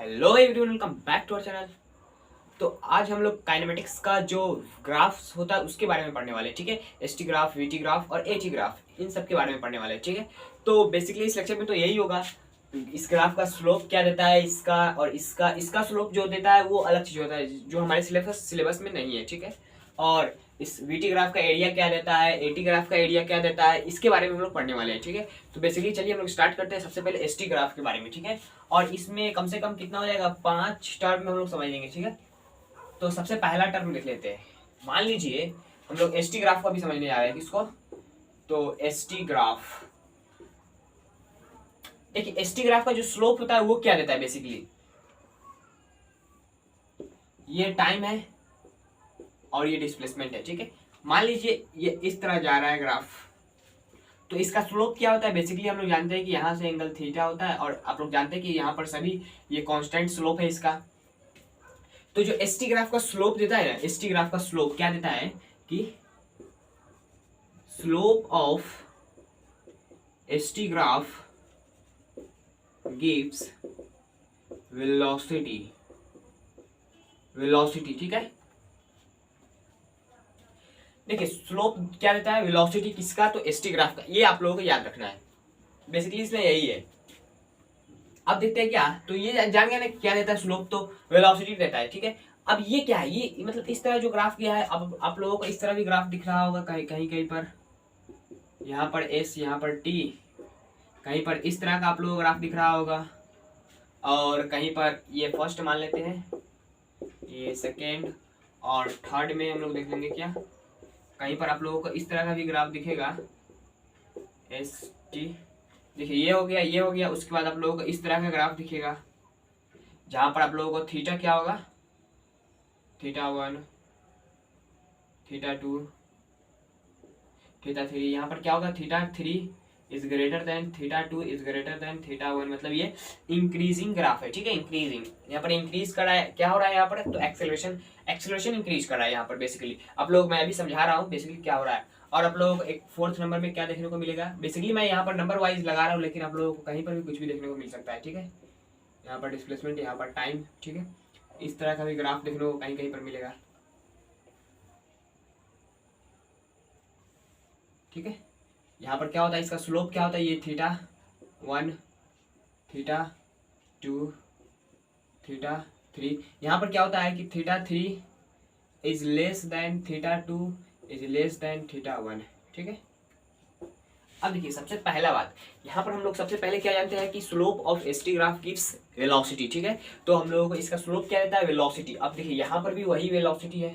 Hello everyone, welcome back to our channel. तो आज हम लोग काइनेमेटिक्स का जो ग्राफ्स होता है उसके बारे में पढ़ने वाले हैं। ठीक है, S T graph, we T graph और ए टी ग्राफ, इन सब के बारे में पढ़ने वाले हैं। ठीक है, तो बेसिकली इस लेक्चर में तो यही होगा। इस ग्राफ का स्लोप क्या देता है, इसका और इसका स्लोप जो देता है वो अलग चीज होता है जो हमारे सिलेबस में नहीं है। ठीक है, और इस वीटी ग्राफ का एरिया क्या देता है, एटी ग्राफ का एरिया क्या देता है, इसके बारे में हम लोग पढ़ने वाले हैं। ठीक है, तो बेसिकली चलिए हम लोग स्टार्ट करते हैं सबसे पहले एसटी ग्राफ के बारे में। ठीक है, और इसमें कम से कम कितना हो जाएगा, 5 टर्म में हम लोग समझ लेंगे। ठीक है, तो सबसे पहला टर्म लिख लेते हैं। मान लीजिए हम लोग एसटी ग्राफ को भी समझने जा रहे हैं। किसको? तो एसटी ग्राफ। देखिए एसटी ग्राफ का जो स्लोप होता है वो क्या देता है, बेसिकली ये टाइम है और ये डिस्प्लेसमेंट है। ठीक है, मान लीजिए ये इस तरह जा रहा है ग्राफ, तो इसका स्लोप क्या होता है? बेसिकली हम लोग जानते हैं कि यहाँ से एंगल थीटा होता है, और आप लोग जानते हैं कि यहाँ पर सभी ये कांस्टेंट स्लोप है इसका। तो जो एसटी ग्राफ का स्लोप देता है ना, एसटी ग्राफ का स्लोप क्या देता है कि slope of ST graph gives velocity. ठीक है, देखिए स्लोप क्या देता है, वेलोसिटी किसका? तो एसटी ग्राफ का। ये आप लोगों को याद रखना है, बेसिकली इसमें यही है। अब देखते हैं क्या, तो ये जान गया ना क्या देता है स्लोप, तो वेलोसिटी देता है। ठीक है, अब ये क्या है, ये मतलब इस तरह जो ग्राफ किया है, अब आप लोगों को इस तरह भी ग्राफ दिख रहा होगा कहीं कहीं कहीं पर, यहाँ पर एस, यहाँ पर टी, कहीं पर इस तरह का आप लोगों को ग्राफ दिख रहा होगा, और कहीं पर ये फर्स्ट मान लेते हैं, ये सेकेंड, और थर्ड में हम लोग देख लेंगे क्या, कहीं पर आप लोगों को इस तरह का भी ग्राफ दिखेगा, एस टी। देखिए ये हो गया, ये हो गया। उसके बाद आप लोगों को इस तरह का ग्राफ दिखेगा जहां पर आप लोगों को थीटा क्या होगा, थीटा 1, थीटा 2, थीटा 3। यहाँ पर क्या होगा, theta 3 is greater than theta 2 is greater than theta 1। मतलब ये इंक्रीजिंग ग्राफ है। ठीक है, इंक्रीजिंग, यहाँ पर इंक्रीज कर रहा है। क्या हो रहा है यहाँ पर, तो एक्सेलरेशन इंक्रीज कर रहा है यहाँ पर। बेसिकली आप लोग, मैं अभी समझा रहा हूँ बेसिकली क्या हो रहा है। और आप लोगों को एक 4th नंबर में क्या देखने को मिलेगा, बेसिकली मैं यहाँ पर नंबर वाइज लगा रहा हूँ, लेकिन आप लोगों को कहीं पर भी कुछ भी देखने को मिल सकता है। ठीक है, यहाँ पर डिस्प्लेसमेंट, यहाँ पर टाइम। ठीक है, इस तरह का भी ग्राफ देखने को कहीं कहीं पर मिलेगा। ठीक है, यहाँ पर क्या होता है, इसका स्लोप क्या होता है, ये थीटा 1, थीटा 2, थीटा 3। यहाँ पर क्या होता है कि theta 3 is less than theta 2 is less than theta 1। ठीक है, अब देखिए सबसे पहला बात, यहाँ पर हम लोग सबसे पहले क्या जानते हैं कि slope of ST graph gives velocity. ठीक है, तो हम लोगों को इसका स्लोप क्या देता है, वेलोसिटी। अब देखिए यहाँ पर भी वही वेलोसिटी है,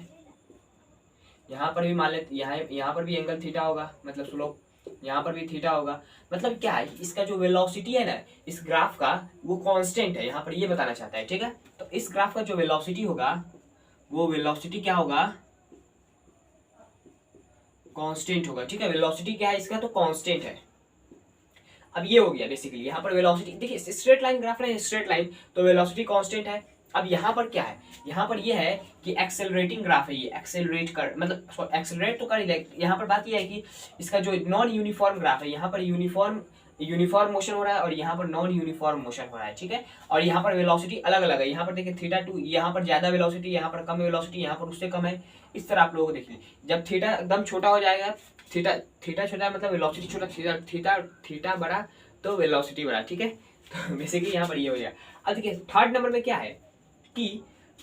यहाँ पर भी मान लेते, यहाँ पर भी एंगल थीटा होगा, मतलब स्लोप यहाँ पर भी थीटा होगा। मतलब क्या है, इसका जो वेलोसिटी है ना इस ग्राफ का, वो कांस्टेंट है, यहाँ पर ये बताना चाहता है। ठीक है, तो इस ग्राफ का जो वेलोसिटी होगा, वो वेलोसिटी क्या होगा, कांस्टेंट होगा। ठीक है, वेलोसिटी क्या है इसका, तो कांस्टेंट है। अब ये हो गया बेसिकली, यहाँ पर वेलोसिटी, देखिए स्ट्रेट लाइन ग्राफ है, स्ट्रेट लाइन, तो वेलोसिटी कांस्टेंट है। अब यहाँ पर क्या है, यहाँ पर ये है कि एक्सेलरेटिंग ग्राफ है, ये एक्सेलरेट कर, मतलब एक्सेलरेट तो कर ही, यहाँ पर बात ये है कि इसका जो नॉन यूनिफॉर्म ग्राफ है, यहाँ पर यूनिफॉर्म मोशन हो रहा है और यहाँ पर नॉन यूनिफॉर्म मोशन हो रहा है। ठीक है, और यहाँ पर वेलोसिटी अलग अलग है। यहाँ पर देखिए थीटा 2, यहाँ पर ज्यादा वेलोसिटी, यहाँ पर कम वेलोसिटी, यहाँ पर उससे कम है। इस तरह आप लोगों को देखिए, जब थीटा एकदम छोटा हो जाएगा, थीटा छोटा मतलब वेलोसिटी छोटा, थीटा बड़ा तो वेलोसिटी बड़ा। ठीक है, तो बेसिकली यहाँ पर ये हो गया। अब देखिए थर्ड नंबर में क्या है कि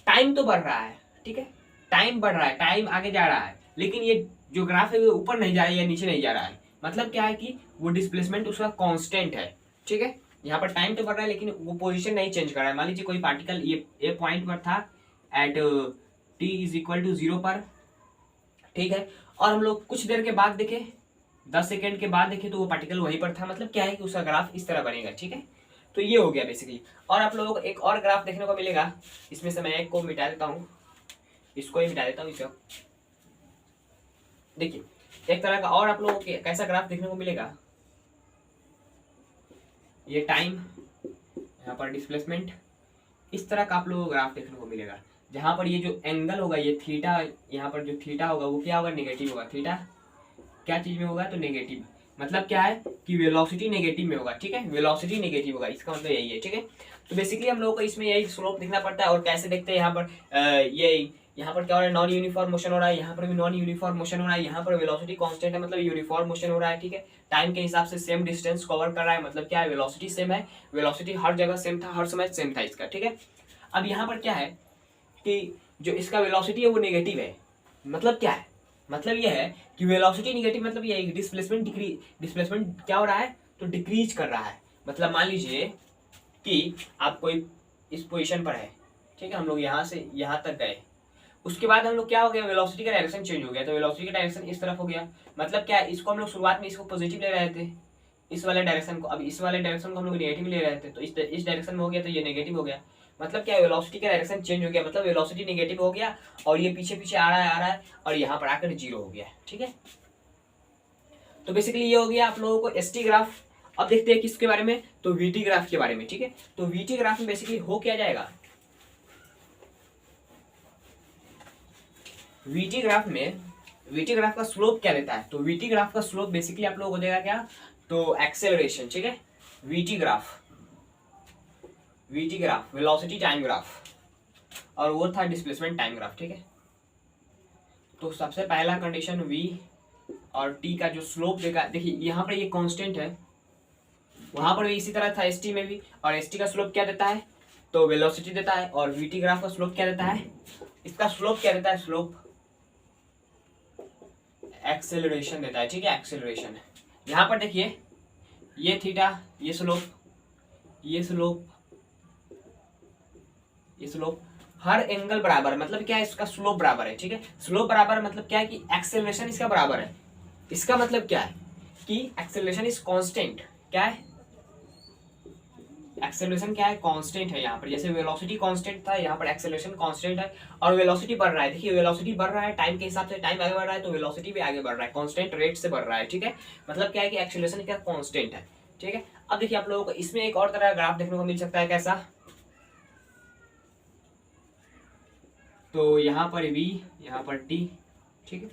टाइम तो बढ़ रहा है। ठीक है, टाइम बढ़ रहा है, टाइम आगे जा रहा है, लेकिन ये जो ग्राफ है वो ऊपर नहीं जा रहा है या नीचे नहीं जा रहा है। मतलब क्या है कि वो डिस्प्लेसमेंट उसका कांस्टेंट है। ठीक है, यहाँ पर टाइम तो बढ़ रहा है लेकिन वो पोजीशन नहीं चेंज कर रहा है। मान लीजिए कोई पार्टिकल ये पॉइंट पर था at t is equal to 0 पर। ठीक है, और हम लोग कुछ देर के बाद देखे, 10 सेकेंड के बाद देखे, तो वो पार्टिकल वहीं पर था। मतलब क्या है कि उसका ग्राफ इस तरह बनेगा। ठीक है, तो ये हो गया बेसिकली। और आप लोगों को एक और ग्राफ देखने को मिलेगा, इसमें से मैं एक को मिटा देता हूँ, इसको ही मिटा देता हूँ इसको। देखिए एक तरह का और आप लोगों को कैसा ग्राफ देखने को मिलेगा, ये टाइम, यहाँ पर डिस्प्लेसमेंट, इस तरह का आप लोगों को ग्राफ देखने को मिलेगा, जहां पर ये जो एंगल होगा, ये थीटा, यहाँ पर जो थीटा होगा वो क्या होगा, नेगेटिव होगा। थीटा क्या चीज में होगा, तो नेगेटिव। मतलब क्या है कि वेलोसिटी नेगेटिव में होगा। ठीक है, वेलोसिटी नेगेटिव होगा, इसका मतलब यही है। ठीक है, तो बेसिकली हम लोगों को इसमें यही स्लोप दिखना पड़ता है। और कैसे देखते हैं यहाँ पर ये यहाँ पर क्या हो रहा है, नॉन यूनिफॉर्म मोशन हो रहा है, यहाँ पर भी नॉन यूनिफॉर्म मोशन हो रहा है, यहाँ पर वेलोसिटी कांस्टेंट है मतलब यूनिफॉर्म मोशन हो रहा है। ठीक है, टाइम के हिसाब से सेम डिस्टेंस कवर कर रहा है, मतलब क्या है, वेलोसिटी सेम है, वेलोसिटी हर जगह सेम था, हर समय सेम था इसका। ठीक है, अब यहाँ पर क्या है कि जो इसका वेलोसिटी है वो नेगेटिव है। मतलब क्या है, मतलब ये है कि वेलोसिटी नेगेटिव मतलब ये डिस्प्लेसमेंट क्या हो रहा है, तो डिक्रीज कर रहा है। मतलब मान लीजिए कि आप कोई इस पोजीशन पर है, ठीक है, हम लोग यहाँ से यहाँ तक गए, उसके बाद हम लोग क्या हो गया, वेलोसिटी का डायरेक्शन चेंज हो गया, तो वेलोसिटी का डायरेक्शन इस तरफ हो गया। मतलब क्या है, इसको हम लोग शुरुआत में इसको पॉजिटिव ले रहे थे, इस वाले डायरेक्शन को, अब इस वाले डायरेक्शन को हम लोग नेगेटिव ले रहे थे, तो इस डायरेक्शन में हो गया तो ये नेगेटिव हो गया। मतलब क्या, वेलोसिटी का डायरेक्शन चेंज हो गया, मतलब वेलोसिटी नेगेटिव हो गया और ये पीछे पीछे आ रहा है और यहाँ पर आकर जीरो हो गया। ठीक है, तो बेसिकली ये हो गया आप लोगों को एसटी ग्राफ। अब देखते हैं किसके बारे में, तो वीटी ग्राफ के बारे में। ठीक है, तो वीटी ग्राफ में बेसिकली हो क्या जाएगा, वीटी ग्राफ में वीटी ग्राफ का स्लोप क्या देता है, तो वीटी ग्राफ का स्लोप बेसिकली आप लोगों को देगा क्या, तो एक्सेलरेशन। ठीक है, VT graph velocity time graph, और वो था डिस्प्लेसमेंट टाइम ग्राफ। ठीक है, तो सबसे पहला कंडीशन v और t का जो स्लोप देगा, देखिए यहाँ पर ये कांस्टेंट है, वहां पर भी इसी तरह था st में भी, और st का स्लोप क्या देता है, तो वेलोसिटी देता है, और vt ग्राफ का स्लोप क्या देता है, इसका स्लोप क्या देता है, स्लोप एक्सेलरेशन देता है। ठीक है, एक्सेलरेशन। यहाँ पर देखिए ये थीटा, ये स्लोप, ये स्लोप, ये स्लोप, हर एंगल बराबर, मतलब क्या है, इसका स्लोप बराबर है। ठीक है, स्लोप बराबर मतलब क्या है कि एक्सेलरेशन इसका बराबर है। इसका मतलब क्या है कि एक्सेलरेशन इज कांस्टेंट। क्या है, एक्सेलरेशन क्या है, कांस्टेंट है। यहाँ पर जैसे वेलोसिटी कांस्टेंट था, यहाँ पर एक्सेलरेशन कांस्टेंट है, और वेलोसिटी बढ़ रहा है। देखिए वेलोसिटी बढ़ रहा है टाइम के हिसाब से, टाइम आगे बढ़ रहा है तो वेलोसिटी भी आगे बढ़ रहा है, कांस्टेंट रेट से बढ़ रहा है। ठीक है, मतलब क्या है कि एक्सेलरेशन क्या कांस्टेंट है। ठीक है, अब देखिए आप लोगों को इसमें एक और तरह का ग्राफ देखने को मिल सकता है, कैसा, तो यहाँ पर v, यहाँ पर t। ठीक है,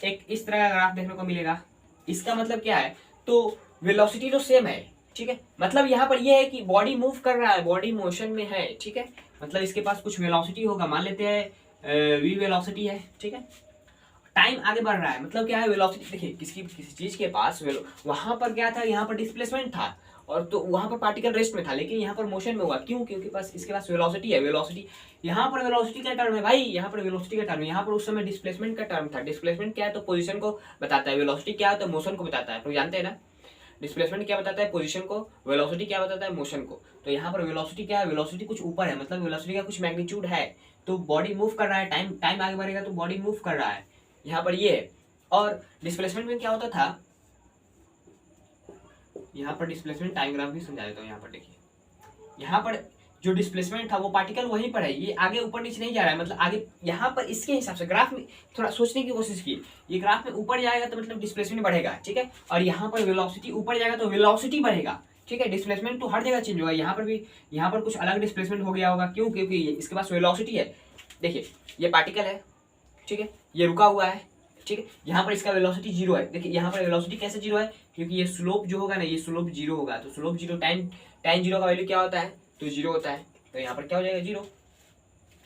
एक इस तरह का ग्राफ देखने को मिलेगा। इसका मतलब क्या है, तो वेलोसिटी तो सेम है। ठीक है, मतलब यहाँ पर ये है कि बॉडी मूव कर रहा है, बॉडी मोशन में है। ठीक है, मतलब इसके पास कुछ वेलोसिटी होगा, मान लेते हैं v वेलोसिटी है। ठीक है, टाइम आगे बढ़ रहा है, मतलब क्या है, वेलोसिटी देखिए किसी चीज के पास वहां पर क्या था, यहाँ पर डिस्प्लेसमेंट था, और तो वहां पर पार्टिकल रेस्ट में था, लेकिन यहाँ पर मोशन में होगा। क्यों, क्योंकि पास इसके पास वेलोसिटी है। वेलोसिटी यहाँ पर वेलोसिटी का टर्म है भाई, यहाँ पर वेलोसिटी का टर्म है, यहाँ पर उस समय डिस्प्लेसमेंट का टर्म था। डिस्प्लेसमेंट क्या है, तो पोजीशन को बताता है, वेलोसिटी क्या है, तो मोशन को बताता है। तो जानते हैं ना, डिस्प्लेसमेंट क्या बताता है, पोजीशन को, वेलोसिटी क्या बताता है, मोशन को। तो यहाँ पर वेलोसिटी क्या है, वेलोसिटी कुछ ऊपर है, मतलब वेलोसिटी का कुछ मैग्नीट्यूड है, तो बॉडी मूव कर रहा है, टाइम आगे बढ़ेगा तो बॉडी मूव कर रहा है, यहाँ पर ये है। और डिस्प्लेसमेंट में क्या होता था, यहाँ पर डिस्प्लेसमेंट टाइम ग्राफ भी समझा देता हूँ। यहाँ पर देखिए, यहाँ पर जो डिस्प्लेसमेंट था वो पार्टिकल वहीं पर है, ये आगे ऊपर नीचे नहीं जा रहा है, मतलब आगे यहाँ पर इसके हिसाब से ग्राफ में थोड़ा सोचने की कोशिश की, ये ग्राफ में ऊपर जाएगा तो मतलब डिस्प्लेसमेंट बढ़ेगा। ठीक है, और यहाँ पर वेलोसिटी ऊपर जाएगा तो वेलोसिटी बढ़ेगा। ठीक है, डिस्प्लेसमेंट तो हर जगह चेंज होगा, यहाँ पर भी, यहाँ पर कुछ अलग डिस्प्लेसमेंट हो गया होगा। क्यों, क्योंकि इसके पास वेलोसिटी है। देखिए ये पार्टिकल है, ठीक है, ये रुका हुआ है। ठीक है, यहाँ पर इसका वेलोसिटी जीरो है। देखिए यहाँ पर वेलोसिटी कैसे जीरो है, क्योंकि ये स्लोप जो होगा ना, ये स्लोप जीरो होगा, तो स्लोप जीरो, टाइम जीरो का वैल्यू क्या होता है, तो जीरो होता है, तो यहाँ पर क्या हो जाएगा, जीरो।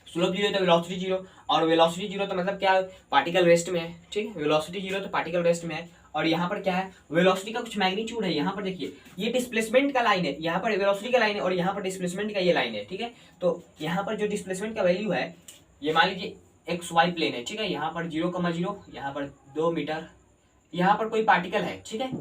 स्लोप जीरो तो वेलोसिटी जीरो, और वेलोसिटी जीरो तो मतलब क्या है, पार्टिकल रेस्ट में है। ठीक है, वेलोसिटी जीरो तो पार्टिकल रेस्ट में है, और यहाँ पर क्या है, वेलोसिटी का कुछ मैग्नीट्यूड है। यहाँ पर देखिए ये डिस्प्लेसमेंट का लाइन है, यहाँ पर वेलोसिटी का लाइन है, और यहाँ पर डिस्प्लेसमेंट का ये लाइन है। ठीक है, तो यहाँ पर जो डिस्प्लेसमेंट का वैल्यू है, ये मान लीजिए एक्स वाई प्लेन है। ठीक है, यहाँ पर 0,0, यहाँ पर 2 मीटर, यहाँ पर कोई पार्टिकल है। ठीक है,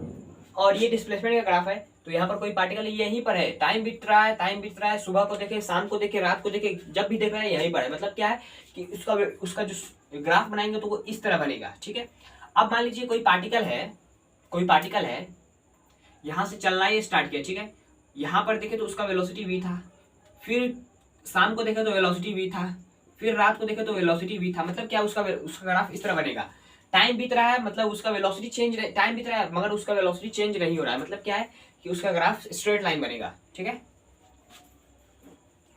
और ये डिस्प्लेसमेंट का ग्राफ है, तो यहाँ पर कोई पार्टिकल यहीं पर है, टाइम बीत रहा है, टाइम बीत रहा है, सुबह को देखे, शाम को देखे, रात को देखे, जब भी देख रहे हैं यहीं पर है। मतलब क्या है कि उसका जो ग्राफ बनाएंगे तो वो इस तरह बनेगा। ठीक है, अब मान लीजिए कोई पार्टिकल है, यहाँ से चलना ही स्टार्ट किया। ठीक है, यहाँ पर देखे तो उसका वेलोसिटी v था, फिर शाम को देखे तो वेलोसिटी v था, फिर रात को देखे तो वेलोसिटी v था। मतलब क्या, उसका ग्राफ इस तरह बनेगा। टाइम बीत रहा है, मतलब उसका वेलोसिटी चेंज, टाइम बीत रहा है मगर उसका वेलोसिटी चेंज नहीं हो रहा है। मतलब क्या है कि उसका ग्राफ स्ट्रेट लाइन बनेगा। ठीक है,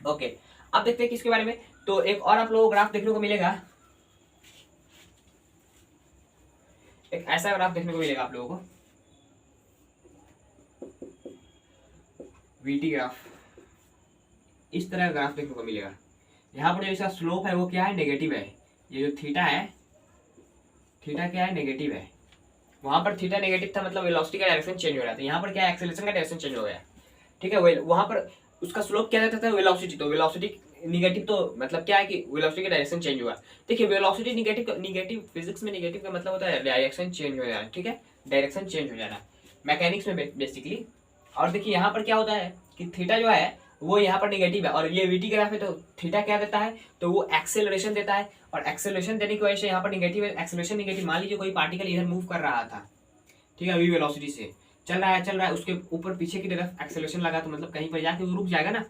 ओके। अब देखते हैं किसके बारे में, तो एक और आप लोगों को ग्राफ देखने को मिलेगा, एक ऐसा ग्राफ देखने को मिलेगा आप लोगों को, वीटी ग्राफ। इस तरह का ग्राफ देखने को मिलेगा। यहाँ पर जो इसका स्लोप है वो क्या है, नेगेटिव है। ये जो थीटा है, थीटा क्या है, नेगेटिव है। वहां पर थीटा नेगेटिव था, मतलब वेलोसिटी का डायरेक्शन चेंज हो रहा था। यहाँ पर क्या है, एक्सेलरेशन का डायरेक्शन चेंज हो गया। ठीक है, वहां पर उसका स्लोप क्या रहता था, वेलोसिटी। तो वेलोसिटी निगेटिव, तो मतलब क्या है कि वेलोसिटी का डायरेक्शन चेंज हुआ। देखिए वेलोसिटी निगेटिव फिजिक्स में निगेटिव का मतलब होता है डायरेक्शन चेंज हो जाना। ठीक है, डायरेक्शन चेंज हो जाना मैकेनिक्स में बेसिकली। और देखिए यहाँ पर क्या होता है कि थीटा जो है वो यहाँ पर निगेटिव है और ये वीटी ग्राफ है, तो थीटा क्या देता है, तो वो एक्सेलरेशन देता है। और एक्सेलरेशन देने की वजह से यहाँ पर निगेटिव है, एक्सेलरेशन निगेटिव। मान लीजिए कोई पार्टिकल इधर मूव कर रहा था, ठीक है, अभी वेलोसिटी से चल रहा है, उसके ऊपर पीछे की तरफ एक्सेलरेशन लगा, तो मतलब कहीं पर जाके वो रुक जाएगा ना।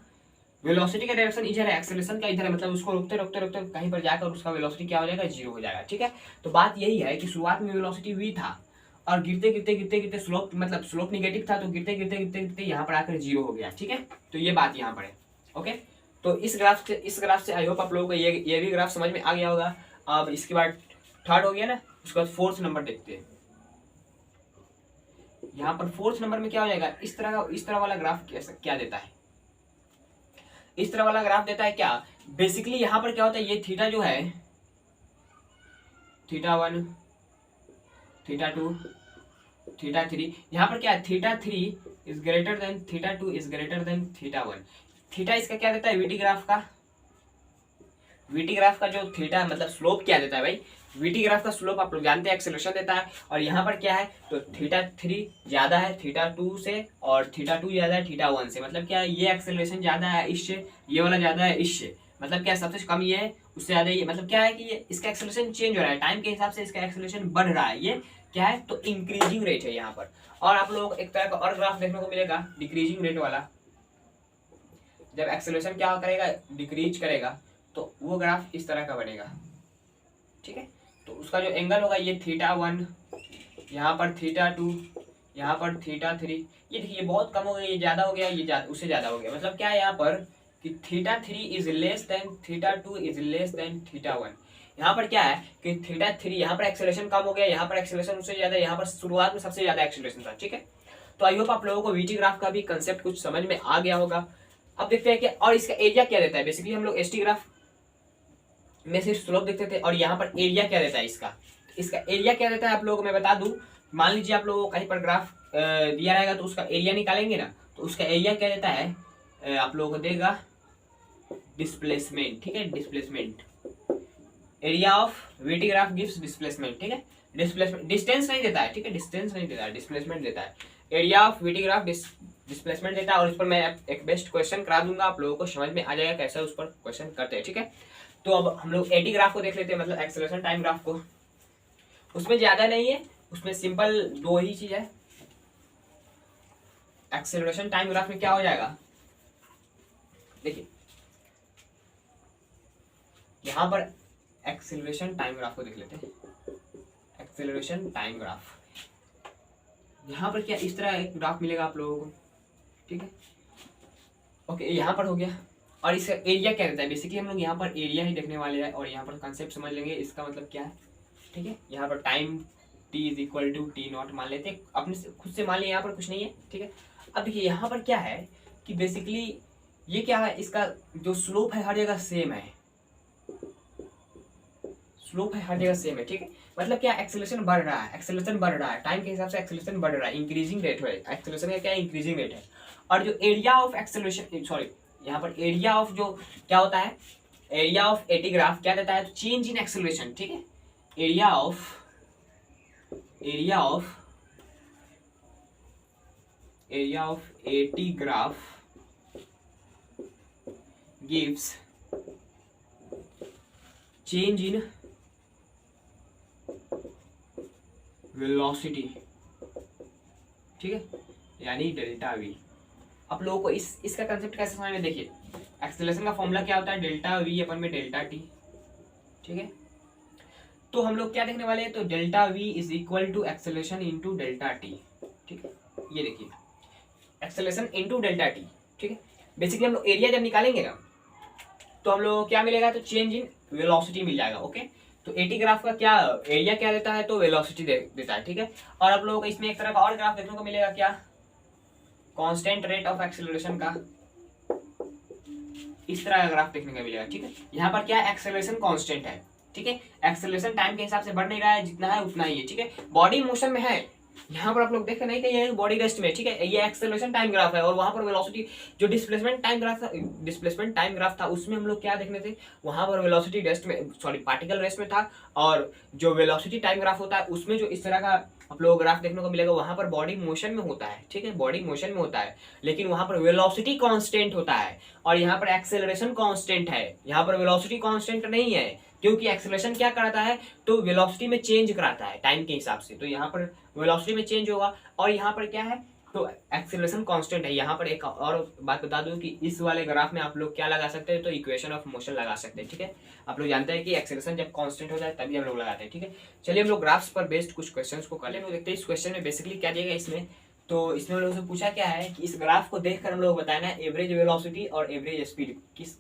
वेलोसिटी का डायरेक्शन इधर है, एक्सेलरेशन का इधर है, मतलब उसको रुकते रुकते रुकते कहीं पर जाकर उसका वेलोसिटी क्या हो जाएगा, जीरो हो जाएगा। ठीक है, तो बात यही है कि शुरुआत में वेलोसिटी वी था और गिरते गिरते गिरते गिरते स्लोप, मतलब स्लोप निगेटिव था, तो गिरते गिरते गिरते गिरते यहाँ पर आकर जीरो हो गया। ठीक है, तो ये बात यहाँ पर है। ओके, तो इस ग्राफ से आई होप आप लोगों को ये भी ग्राफ समझ में आ गया होगा। अब इसके बाद थर्ड हो गया ना, उसके बाद फोर्थ नंबर देखते हैं। यहाँ पर फोर्थ नंबर में क्या हो जाएगा, इस तरह वाला ग्राफ क्या देता है, इस तरह वाला ग्राफ देता है क्या। बेसिकली यहाँ पर क्या होता है, ये थीटा जो है, थीटा 1, थीटा 2, थीटा 3, यहाँ पर क्या है, theta 3 is greater than theta 2 is greater than theta 1। Theta इसका क्या देता है, वीटी ग्राफ का, वीटी ग्राफ का जो थीटा मतलब स्लोप क्या देता है भाई, वीटी ग्राफ का स्लोप आप लोग जानते हैं एक्सेलरेशन देता है। और यहाँ पर क्या है, तो थीटा 3 ज्यादा है थीटा 2 से, और थीटा 2 ज्यादा है थीटा 1 से। मतलब क्या है, ये एक्सेलरेशन ज्यादा है इससे, ये वाला ज्यादा है इससे। मतलब क्या, सबसे कम ये है, उससे ज्यादा ये। मतलब क्या है कि ये इसका एक्सेलरेशन चेंज हो रहा है टाइम के हिसाब से, इसका एक्सेलरेशन बढ़ रहा है। ये क्या है, तो इंक्रीजिंग रेट है यहाँ पर। और आप लोगों को एक तरह का और ग्राफ देखने को मिलेगा, डिक्रीजिंग रेट वाला। जब एक्सेलरेशन क्या करेगा, डिक्रीज करेगा, तो वो ग्राफ इस तरह का बनेगा। ठीक है, तो उसका जो एंगल होगा, ये थीटा 1, यहाँ पर थीटा 2, यहाँ पर थीटा 3। ये देखिए बहुत कम हो गया, ये ज्यादा हो गया, ये उससे ज्यादा हो गया। मतलब क्या है यहाँ पर कि theta 3 is less than theta 2 is less than theta 1। यहाँ पर क्या है कि थीटा 3, यहाँ पर एक्सेलरेशन कम हो गया, यहाँ पर एक्सेलरेशन उससे ज्यादा, यहाँ पर शुरुआत में सबसे ज्यादा एक्सेलरेशन था। ठीक है, तो आई होप आप लोगों को वीटी ग्राफ का भी कंसेप्ट कुछ समझ में आ गया होगा। अब देखते हैं कि और इसका एरिया क्या देता है। बेसिकली हम लोग एसटी ग्राफ में सिर्फ स्लोप देखते थे, और यहाँ पर एरिया क्या देता है इसका एरिया क्या देता है आप लोगों को मैं बता दूं। मान लीजिए आप लोगों को कहीं पर ग्राफ दिया रहेगा, तो उसका एरिया निकालेंगे ना, तो उसका एरिया क्या देता है, आप लोगों को देगा डिस्प्लेसमेंट। ठीक है, displacement, area of VT graph gives displacement. ठीक है, डिस्प्लेसमेंट डिस्टेंस नहीं देता है, ठीक है, डिस्टेंस नहीं देता है, डिस्प्लेसमेंट देता है। Area of VT graph displacement देता है। और उस पर मैं एक बेस्ट क्वेश्चन करा दूंगा, आप लोगों को समझ में आ जाएगा कैसे उस पर क्वेश्चन करते हैं। ठीक है, तो अब हम लोग एटी ग्राफ को देख लेते हैं, मतलब एक्सेलरेशन टाइम ग्राफ को। उसमें ज्यादा नहीं है, उसमें सिंपल दो ही चीज है। एक्सेलरेशन टाइम ग्राफ में क्या हो जाएगा, देखिए यहां पर एक्सेलरेशन टाइम ग्राफ को देख लेते हैं। एक्सेलरेशन टाइम ग्राफ, यहां पर क्या इस तरह एक ग्राफ मिलेगा आप लोगों को। ठीक है, ओके, यहां पर हो गया। और इसका एरिया क्या रहता है, बेसिकली हम लोग यहाँ पर एरिया ही देखने वाले हैं, और यहाँ पर कंसेप्ट समझ लेंगे इसका मतलब क्या है। ठीक है, यहाँ पर time t is equal to t naught मान लेते हैं, अपने खुद से मान लिया, यहाँ पर कुछ नहीं है। ठीक है, अब देखिए यहाँ पर क्या है कि बेसिकली ये क्या है, इसका जो स्लोप है हर जगह सेम है, स्लोप है हर जगह सेम है। ठीक है, मतलब क्या, एक्सेलरेशन बढ़ रहा है, एक्सेलरेशन बढ़ रहा है टाइम के हिसाब से, एक्सेलरेशन बढ़ रहा है, इंक्रीजिंग रेट है एक्सेलरेशन का, क्या इंक्रीजिंग रेट है। और जो एरिया ऑफ एक्सेलरेशन, सॉरी यहाँ पर एरिया ऑफ जो क्या होता है, एरिया ऑफ एटी ग्राफ क्या देता है, तो चेंज इन एक्सेलरेशन। ठीक है, area of eighty graph gives change in velocity. ठीक है, यानी डेल्टा वी। आप लोगों को इसका कंसेप्ट कैसे समझ में, देखिए एक्सेलरेशन का फॉर्मूला क्या होता है, डेल्टा वी अपन में डेल्टा टी। ठीक है, तो हम लोग क्या देखने वाले हैं, तो delta v is equal to acceleration into delta t. ठीक है, ये देखिए एक्सेलरेशन इंटू डेल्टा टी। ठीक है, बेसिकली हम लोग एरिया जब निकालेंगे ना, तो हम लोग क्या मिलेगा, तो चेंज इन वेलोसिटी मिल जाएगा। ओके, तो एटी ग्राफ का क्या एरिया क्या देता है, तो वेलोसिटी देता है। ठीक है, और आप लोगों को इसमें एक तरह का और ग्राफ देखने को मिलेगा, क्या, कांस्टेंट रेट ऑफ एक्सेलरेशन का। इस तरह का ग्राफ देखने को मिलेगा। ठीक है, यहाँ पर क्या है, एक्सेलरेशन कांस्टेंट है। ठीक है, एक्सेलरेशन टाइम के हिसाब से बढ़ नहीं रहा है, जितना है उतना ही है। ठीक है, बॉडी मोशन में है, यहाँ पर आप लोग देख नहीं कहीं बॉडी रेस्ट में। ठीक है, ये एक्सेलरेशन टाइम ग्राफ है और वहां पर वेलोसिटी जो डिस्प्लेसमेंट टाइम ग्राफ था उसमें हम लोग क्या देखने थे, वहां पर वेलोसिटी रेस्ट में, सॉरी पार्टिकल रेस्ट में था। और जो वेलोसिटी टाइम ग्राफ होता है उसमें जो इस तरह का आप लोग ग्राफ देखने को मिलेगा, वहां पर बॉडी मोशन में होता है। ठीक है, बॉडी मोशन में होता है, लेकिन वहां पर वेलोसिटी कांस्टेंट होता है और यहाँ पर एक्सेलरेशन कांस्टेंट है। यहाँ पर वेलोसिटी कांस्टेंट नहीं है, क्योंकि एक्सेलरेशन क्या कराता है, तो वेलोसिटी में चेंज कराता है टाइम के हिसाब से। तो यहाँ पर वेलोसिटी में चेंज होगा और यहाँ पर क्या है, तो एक्सेलरेशन कांस्टेंट है। यहाँ पर एक और बात बता दूं कि इस वाले ग्राफ में आप लोग क्या लगा सकते हैं, तो इक्वेशन ऑफ मोशन लगा सकते हैं। ठीक है, आप लोग जानते हैं कि एक्सेलरेशन जब कांस्टेंट हो जाए तभी हम लोग लगाते हैं। ठीक है, चलिए हम लोग ग्राफ्स पर बेस्ड कुछ क्वेश्चंस को कर ले। देखते हैं इस क्वेश्चन में बेसिकली क्या दिया गया इसमें। तो इसमें हम लोग से पूछा क्या है कि इस ग्राफ को देखकर हम लोग बताना है एवरेज वेलोसिटी और एवरेज स्पीड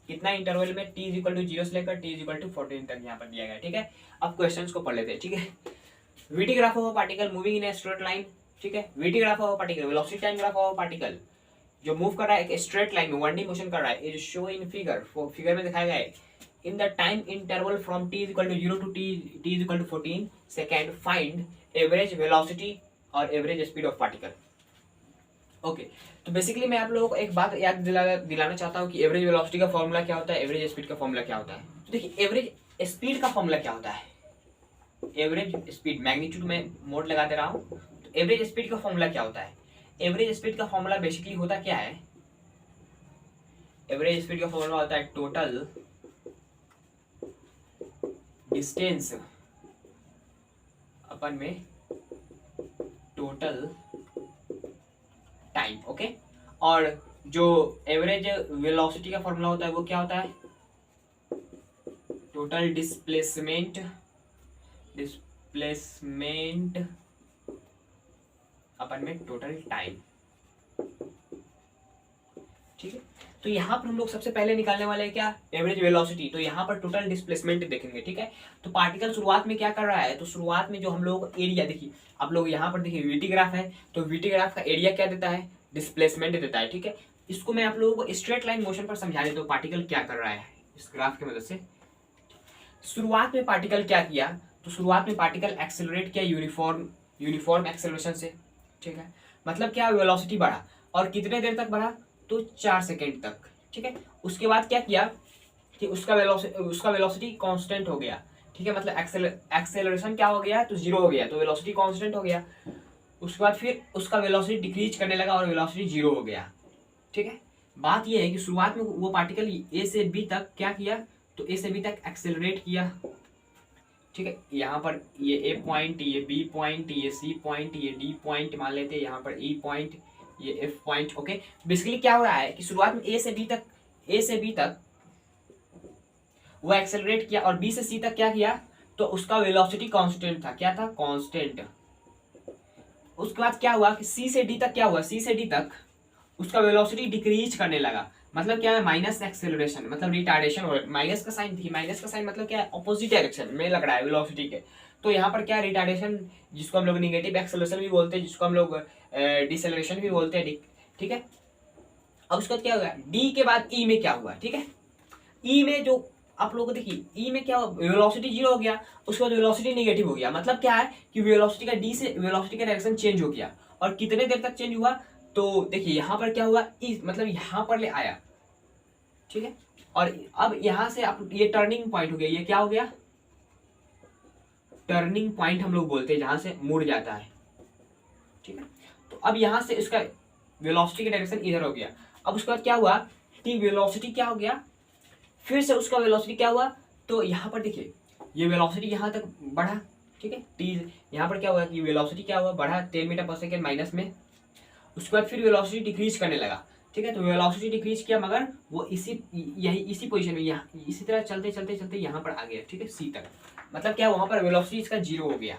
कितना इंटरवल में t इक्वल टू 0 से लेकर t इक्वल टू 14 तक यहाँ पर दिया गया है। ठीक है, अब क्वेश्चंस को पढ़ लेते हैं। ठीक है, VT graph of a particle moving in a straight line. ठीक है, VT graph of a particle, velocity time graph of a particle जो मूव कर रहा है एक स्ट्रेट लाइन में, 1D मोशन कर रहा है, is show in figure, figure में दिखाया गया है in the time interval from t equal to 0 to t equal to 14 second, find average velocity और average speed of particle. Okay, तो बेसिकली मैं आप लोगों को एक बात याद दिलाना चाहता हूँ कि एवरेज वेलोसिटी का फॉर्मूला क्या होता है, एवरेज स्पीड का फॉर्मूला क्या होता है। तो देखिए एवरेज स्पीड का फॉर्मूला क्या होता है, एवरेज स्पीड मैग्नीट्यूड में मोड लगा दे रहा हूँ। तो एवरेज स्पीड का फॉर्मूला क्या होता है, एवरेज स्पीड का फॉर्मूला बेसिकली होता क्या है, एवरेज स्पीड का फॉर्मूला होता है टोटल डिस्टेंस अपन में टोटल टाइम। ओके, और जो एवरेज वेलोसिटी का फॉर्मूला होता है वो क्या होता है, टोटल डिस्प्लेसमेंट अपन में टोटल टाइम। ठीक है, तो यहाँ पर हम लोग सबसे पहले निकालने वाले हैं क्या, एवरेज वेलोसिटी। तो यहाँ पर टोटल डिस्प्लेसमेंट देखेंगे। ठीक है, तो पार्टिकल शुरुआत में क्या कर रहा है, तो शुरुआत में जो हम लोग एरिया, देखिए आप लोग यहाँ पर देखिए VT ग्राफ है, तो VT ग्राफ का एरिया क्या देता है, डिस्प्लेसमेंट देता है। ठीक है, इसको मैं आप लोगों को स्ट्रेट लाइन मोशन पर समझा देता हूँ, पार्टिकल क्या कर रहा है इस ग्राफ की मदद से। शुरुआत में पार्टिकल क्या किया, तो शुरुआत में पार्टिकल एक्सेलरेट किया यूनिफॉर्म एक्सेलरेशन से। ठीक है, मतलब क्या, वेलोसिटी बढ़ा और कितने देर तक बढ़ा, तो 4 सेकेंड तक। ठीक है, उसके बाद क्या किया कि उसका वेलोसिटी कांस्टेंट हो गया। ठीक है, मतलब एक्सेलरेशन क्या हो गया, तो 0 हो गया, तो वेलोसिटी कांस्टेंट हो गया। उसके बाद फिर उसका वेलोसिटी डिक्रीज करने लगा और वेलोसिटी 0 हो गया। ठीक है, बात यह है कि शुरुआत में वो पार्टिकल A से B तक क्या किया, तो A से B तक एक्सेलरेट किया। ठीक है, यहाँ पर ये A पॉइंट, ये B पॉइंट, ये C पॉइंट, ये D पॉइंट मान लेते हैं, यहाँ पर E पॉइंट, ये F पॉइंट। ओके, बेसिकली क्या हो रहा है कि शुरुआत में A से B तक वो एक्सेलरेट किया और B से C तक क्या किया, तो उसका वेलोसिटी कांस्टेंट था, क्या था, कांस्टेंट। उसके बाद क्या हुआ कि C से D तक क्या हुआ, C से D तक उसका वेलोसिटी डिक्रीज करने लगा। मतलब क्या है, माइनस एक्सेलरेशन, मतलब रिटार्डेशन हो रहा है। माइनस का साइन थी, माइनस का साइन मतलब क्या है, अपोजिट डायरेक्शन में लग रहा है वेलोसिटी के। तो यहाँ पर क्या है, रिटार्डेशन, जिसको हम लोग निगेटिव एक्सेलरेशन भी बोलते हैं, जिसको हम लोग डिसेलरेशन भी बोलते हैं। ठीक है, अब उसके बाद क्या हुआ, डी के बाद ई में क्या हुआ। ठीक है, ई में जो आप लोगों को देखिए, ई में क्या हुआ, वेलोसिटी 0 हो गया, उसके बाद वेलोसिटी नेगेटिव हो गया। मतलब क्या है कि वेलोसिटी का डी से वेलोसिटी का डायरेक्शन चेंज हो गया। और कितने देर तक चेंज हुआ, तो देखिए यहाँ पर क्या हुआ, मतलब यहाँ पर ले आया। ठीक है, और अब यहां से आप ये टर्निंग पॉइंट हो गया, ये क्या हो गया, टर्निंग पॉइंट हम लोग बोलते हैं, जहां से मुड़ जाता है। ठीक है, तो अब यहां से इसका वेलोसिटी का डायरेक्शन इधर हो गया। अब उसके बाद क्या हुआ कि वेलोसिटी क्या हो गया, फिर से उसका वेलोसिटी क्या हुआ, तो यहाँ पर देखिए ये वेलोसिटी यहाँ तक बढ़ा। ठीक है, टी यहाँ पर क्या हुआ कि वेलोसिटी क्या हुआ, बढ़ा 10 मीटर पर सेकेंड माइनस में। उसके बाद फिर वेलोसिटी डिक्रीज करने लगा। ठीक है, तो वेलोसिटी डिक्रीज किया, मगर वो इसी पोजीशन में यहाँ इसी तरह चलते चलते चलते यहाँ पर आ गया। ठीक है, सी तक, मतलब क्या, वहां पर वेलोसिटी इसका 0 हो गया,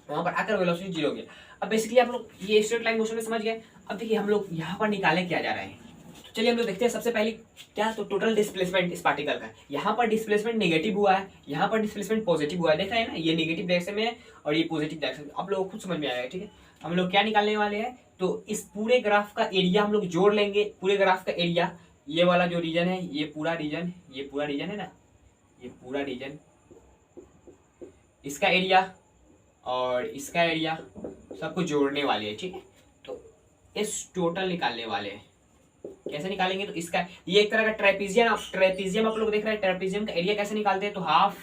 वहां पर आकर वेलोसिटी 0 हो गया। अब बेसिकली आप लोग ये स्ट्रेट लाइन मोशन में समझ गए। अब देखिए हम लोग यहाँ पर निकाले क्या जा रहे हैं, तो चलिए हम लोग देखते हैं। सबसे पहले क्या, तो टोटल डिस्प्लेसमेंट इस पार्टिकल का, यहाँ पर डिस्प्लेसमेंट नेगेटिव हुआ है, यहाँ पर डिस्प्लेसमेंट पॉजिटिव हुआ है। देख रहे हैं ना, ये नेगेटिव डायरेक्शन में है और ये पॉजिटिव डायरेक्शन। आप लोग खुद समझ में आएगा। ठीक है, हम लोग क्या निकालने वाले हैं, तो इस पूरे ग्राफ का एरिया हम लोग जोड़ लेंगे, पूरे ग्राफ का एरिया ये वाला जो रीजन है, ये पूरा रीजन है ना, ये पूरा रीजन, इसका एरिया और इसका एरिया सबको जोड़ने वाले हैं, ठीक है। तो इस टोटल निकालने वाले हैं, कैसे निकालेंगे, तो इसका ये एक तरह का ट्रेपीजियम आप लोग देख रहे हैं। ट्रेपीजियम का एरिया कैसे निकालते हैं, तो हाफ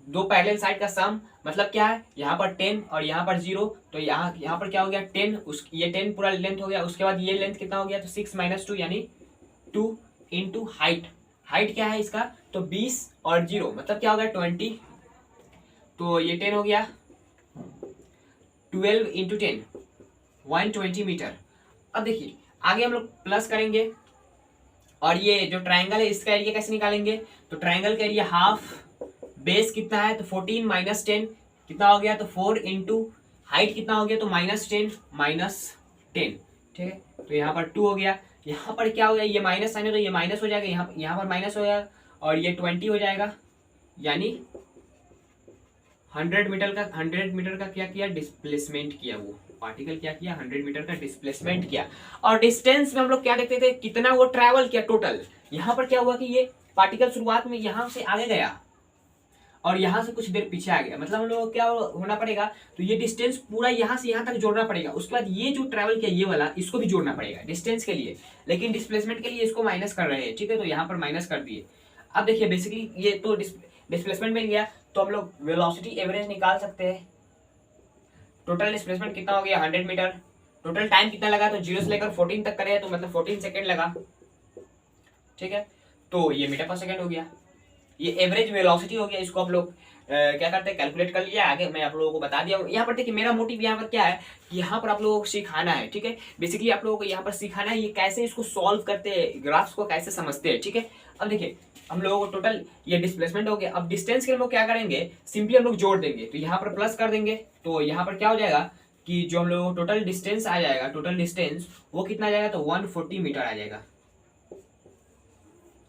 दो पैरेलल साइड का सम, मतलब क्या है, यहाँ पर 10 और यहाँ पर 0, तो यहाँ पर क्या हो गया 10, ये 10 पूरा लेंथ हो गया। उसके बाद ये लेंथ कितना हो गया, तो 6 - 2 यानी 2 इंटू हाइट क्या है इसका, तो 20 और 0 मतलब क्या हो गया 20, तो ये 10 हो गया, 12 इंटू 10 120 मीटर। अब देखिए आगे हम लोग प्लस करेंगे, और ये जो ट्रायंगल है इसका एरिया कैसे निकालेंगे, तो ट्रायंगल का एरिया हाफ, बेस कितना है, तो 14 - 10 कितना हो गया, तो 4 इंटू हाइट कितना हो गया, तो -10 ठीक है। तो यहाँ पर 2 हो गया, यहाँ पर क्या हो गया, ये माइनस साइन है तो ये माइनस हो जाएगा, यहाँ पर माइनस हो जाएगा, और ये 20 हो जाएगा, यानी 100 मीटर का क्या किया, डिस्प्लेसमेंट किया। वो पार्टिकल क्या किया, 100 मीटर का डिस्प्लेसमेंट किया। और डिस्टेंस में हम लोग क्या देखते थे, कितना वो ट्रैवल किया टोटल। यहाँ पर क्या हुआ कि ये पार्टिकल शुरुआत में यहाँ से आगे गया और यहाँ से कुछ देर पीछे आ गया, मतलब हम लोग क्या होना पड़ेगा, तो ये डिस्टेंस पूरा यहाँ से यहाँ तक जोड़ना पड़ेगा। उसके बाद ये जो ट्रैवल किया ये वाला, इसको भी जोड़ना पड़ेगा डिस्टेंस के लिए, लेकिन डिस्प्लेसमेंट के लिए इसको माइनस कर रहे हैं, ठीक है। तो यहाँ पर माइनस कर दिए। अब देखिए बेसिकली ये तो डिस्प्लेसमेंट मिल गया, तो हम लोग वेलोसिटी एवरेज निकाल सकते हैं। टोटल डिस्प्लेसमेंट कितना हो गया 100 मीटर। टोटल टाइम कितना लगा, तो 0 से लेकर 14 तक करे तो मतलब 14 सेकेंड लगा, ठीक है। तो ये मीटर पर सेकेंड हो गया, ये एवरेज वेलोसिटी हो गया। इसको आप लोग क्या करते हैं, कैलकुलेट कर लिया। आगे मैं आप लोगों को बता दिया। यहाँ पर देखिए मेरा मोटिव यहाँ पर क्या है कि यहाँ पर आप लोगों को सिखाना है, ठीक है। बेसिकली आप लोगों को यहाँ पर सिखाना है ये कैसे इसको सॉल्व करते हैं, ग्राफ्स को कैसे समझते हैं, ठीक है। अब देखिए हम लोगों को टोटल ये डिस्प्लेसमेंट हो गया। अब डिस्टेंस के हम लोग क्या करेंगे, सिंपली हम लोग जोड़ देंगे, तो यहाँ पर प्लस कर देंगे। तो यहाँ पर क्या हो जाएगा कि जो हम लोगों को टोटल डिस्टेंस आ जाएगा, टोटल डिस्टेंस वो कितना आ जाएगा, तो 140 मीटर आ जाएगा,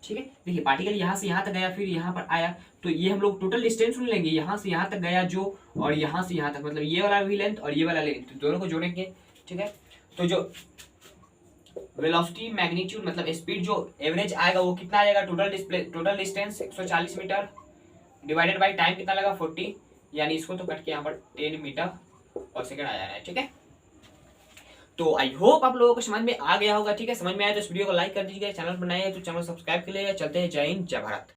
ठीक है। देखिए पार्टिकल यहाँ से यहाँ तक गया, फिर यहाँ पर आया, तो ये हम लोग टोटल डिस्टेंस सुन लेंगे, यहाँ से यहाँ तक गया जो, और यहाँ से यहाँ तक, मतलब ये वाला भी लेंथ और ये वाला लेंथ, तो दोनों को जोड़ेंगे, ठीक है। तो जो वेलोसिटी मैग्नीट्यूड मतलब स्पीड जो एवरेज आएगा वो कितना आ जाएगा, total distance 140 metre divided by time कितना लगा 40, यानी इसको तो कट के यहाँ पर 10 मीटर पर सेकंड आ जा रहा है, ठीक है। तो आई होप आप लोगों को समझ में आ गया होगा, ठीक है। समझ में आया तो इस वीडियो को लाइक कर दीजिएगा, चैनल पर नए हैं तो चैनल सब्सक्राइब कर लीजिएगा। चलते हैं, जय हिंद जय भारत।